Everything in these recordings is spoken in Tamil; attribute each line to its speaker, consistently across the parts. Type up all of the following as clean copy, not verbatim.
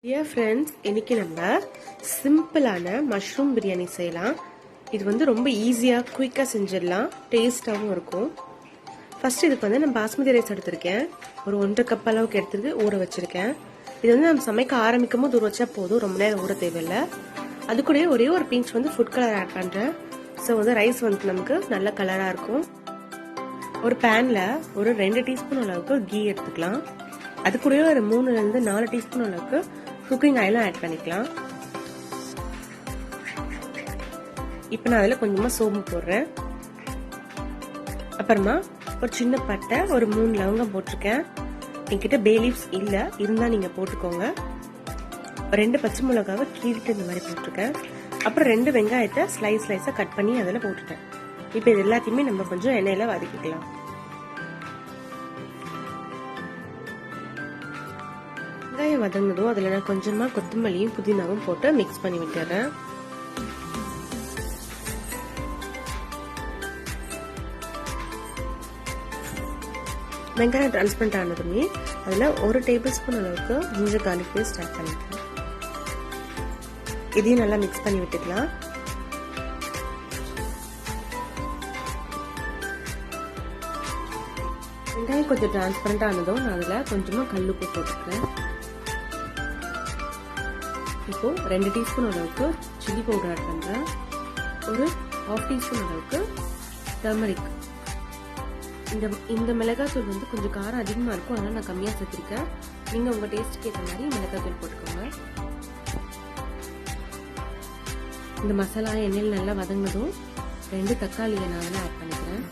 Speaker 1: டியர் ஃப்ரெண்ட்ஸ், இன்னைக்கு நம்ம சிம்பிளான மஷ்ரூம் பிரியாணி செய்யலாம். இது வந்து ரொம்ப ஈஸியாக குயிக்காக செஞ்சிடலாம், டேஸ்டாகவும் இருக்கும். ஃபர்ஸ்ட் இதுக்கு வந்து நான் பாஸ்மதி ரைஸ் எடுத்திருக்கேன். ஒரு 1.5 கப் அளவுக்கு எடுத்துட்டு ஊற வச்சிருக்கேன். இது வந்து நம்ம சமைக்க ஆரம்பிக்கும் போது ஊற வச்சா போதும், ரொம்ப நேரம் ஊற தேவையில்லை. அது கூட ஒரே ஒரு பிஞ்ச் வந்து ஃபுட் கலர் ஆட் பண்ணுறேன். ஸோ வந்து ரைஸ் வந்து நமக்கு நல்ல கலராக இருக்கும். ஒரு பேனில் ஒரு 2 டீஸ்பூன் அளவுக்கு கீ எடுத்துக்கலாம். அது கூட ஒரு 3 to 4 டீஸ்பூன் அளவுக்கு குக்கிங் ஆயிலும் ஆட் பண்ணிக்கலாம். இப்போ நான் அதில் கொஞ்சமாக சோம்பு போடுறேன். அப்புறமா ஒரு சின்ன பட்டை, ஒரு 3 லவங்கம் போட்டிருக்கேன். என்கிட்ட பே லீவ்ஸ் இல்லை, இருந்தால் நீங்கள் போட்டுக்கோங்க. 2 பச்சை மிளகாவை கீறிட்டு இந்த மாதிரி போட்டிருக்கேன். அப்புறம் 2 வெங்காயத்தை ஸ்லைஸாக கட் பண்ணி அதில் போட்டுட்டேன். இப்போ இது எல்லாத்தையுமே நம்ம கொஞ்சம் எண்ணெயில் வதக்கிக்கலாம். வெங்காயம் வதங்கினதும் அதில் நான் கொஞ்சமாக கொத்தமல்லியும் புதினாவும் போட்டு மிக்ஸ் பண்ணி விட்டுறேன். வெங்காயம் டிரான்ஸ்பரண்ட் ஆனதுமே அதில் 1 டேபிள் ஸ்பூன் அளவுக்கு ஜிஞ்சர் கார்லிக் பேஸ்ட் ஆட் பண்ணிக்கலாம். இதையும் நல்லா மிக்ஸ் பண்ணி விட்டுக்கலாம். வெங்காயம் கொஞ்சம் டிரான்ஸ்பரண்ட் ஆனதும் நான் அதில் கொஞ்சமாக கல்லுப்பு போட்டுக்கிறேன். இப்போ 2 டீஸ்பூன் அளவுக்கு சில்லி பவுடர் ஆட் பண்ணுறேன். ஒரு 1/2 டீஸ்பூன் அளவுக்கு டர்மரிக். இந்த மிளகாத்தூள் வந்து கொஞ்சம் காரம் அதிகமாக இருக்கும், அதனால் நான் கம்மியாக சேர்த்துருக்கேன். நீங்கள் உங்கள் டேஸ்ட்டுக்கு ஏற்ற மாதிரி மிளகாத்தூள் போட்டுக்கோங்க. இந்த மசாலா எண்ணெயில் நல்லா வதங்கினதும் 2 தக்காளியை நான் அதில் ஆட் பண்ணிக்கிறேன்.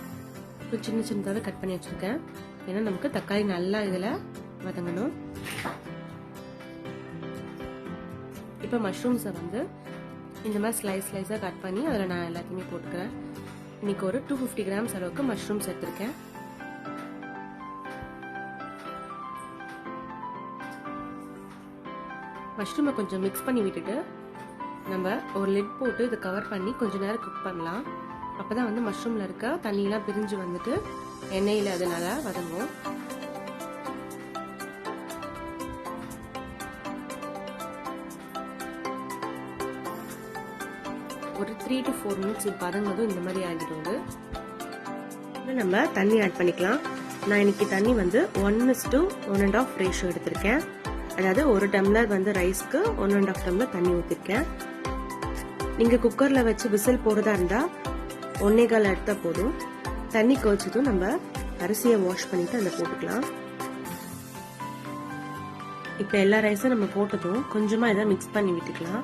Speaker 1: இப்போ சின்னதாகவே கட் பண்ணி வச்சுருக்கேன், ஏன்னா நமக்கு தக்காளி நல்லா இதில் வதங்கணும். இப்போ மஷ்ரூம்ஸை வந்து இந்த மாதிரி ஸ்லைஸாக கட் பண்ணி அதில் நான் எல்லாத்தையுமே போட்டுக்கிறேன். இன்னைக்கு ஒரு 250 கிராம்ஸ் அளவுக்கு மஷ்ரூம்ஸ் எடுத்திருக்கேன். மஷ்ரூமை கொஞ்சம் மிக்ஸ் பண்ணி விட்டுட்டு நம்ம ஒரு லிட் போட்டு இதை கவர் பண்ணி கொஞ்சம் நேரம் குக் பண்ணலாம். அப்போதான் வந்து மஷ்ரூமில் இருக்க தண்ணியெல்லாம் பிரிஞ்சு வந்துட்டு எண்ணெயில் அதனால வதங்கும். ஒரு 3 to 4 மினிட்ஸ் வதங்கினதும் இந்த மாதிரி ஆகிடுங்க. நம்ம தண்ணி ஆட் பண்ணிக்கலாம். நான் இன்னைக்கு தண்ணி வந்து 1:1.5 ரேஷியோ எடுத்திருக்கேன். அதாவது 1 டம்ளர் வந்து ரைஸ்க்கு 1.5 டம்ளர் தண்ணி ஊற்றிருக்கேன். நீங்கள் குக்கரில் வச்சு விசில் போடுறதா இருந்தால் 1.25 எடுத்தால் போதும். தண்ணி கொதிச்சதும் நம்ம அரிசியை வாஷ் பண்ணிட்டு அதில் போட்டுக்கலாம். இப்போ எல்லா ரைஸும் நம்ம போட்டதும் கொஞ்சமாக இதை மிக்ஸ் பண்ணி விட்டுக்கலாம்.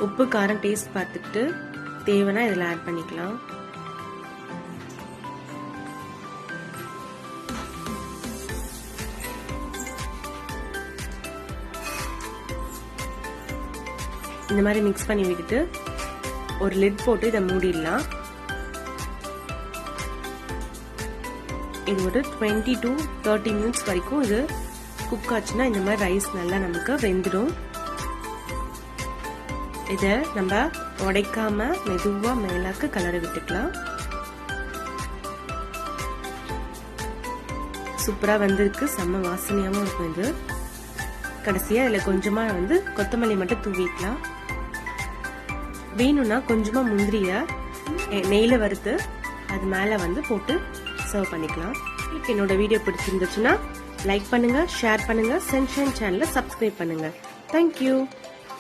Speaker 1: உப்பு காரம் டேஸ்ட் பார்த்துக்கிட்டு தேவைன்னா இதில் ஆட் பண்ணிக்கலாம். இந்த மாதிரி மிக்ஸ் பண்ணி விட்டுட்டு ஒரு லிட் போட்டு இதை மூடிடலாம். இது ஒரு 20 to 30 மினிட்ஸ் வரைக்கும் இது குக் ஆச்சுன்னா இந்த மாதிரி ரைஸ் நல்லா நமக்கு வெந்துடும். இதை நம்ம உடைக்காம மெதுவா மேலாக்க கலரை விட்டுக்கலாம். சூப்பரா வந்திருக்கு, செம்ம வாசனையாவும் இருக்கும். இது கடைசியா இதுல கொஞ்சமா வந்து கொத்தமல்லி மட்டும் தூவிக்கலாம். வேணும்னா கொஞ்சமா முந்திரிய நெய்ல வறுத்து அது மேல வந்து போட்டு சர்வ் பண்ணிக்கலாம். என்னோட வீடியோ பிடிச்சிருந்துச்சுன்னா லைக் பண்ணுங்க, ஷேர் பண்ணுங்க, சன்ஷைன் சேனலை சப்ஸ்கிரைப் பண்ணுங்க. தேங்க்யூ.